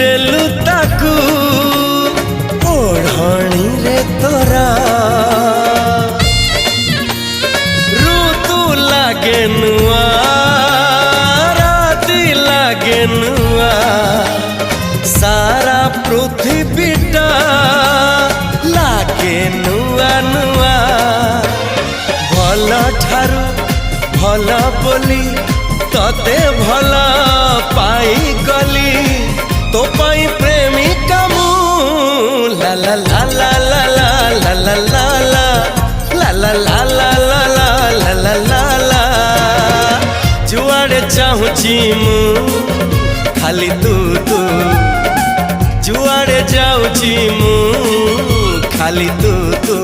ଦେଲୁ ତାକୁ ଓଢ଼ଣୀରେ ତୋରା ଋତୁ ଲାଗେ ନୂଆ ରାତି ଲାଗେ ନୂଆ ସାରା ପୃଥିବୀଟା ଲାଗେ ନୂଆ ନୂଆ ଭଲ ଠାରୁ ଭଲ ବୋଲି तते भल पाईगली तो पाई प्रेमिका मु ला ला ला ला ला ला ला ला ला ला ला ला ला ला ला ला ला ला जुआड़े चाहूची मु खाली तू तू जुआड़े जाऊची मु खाली तू तू।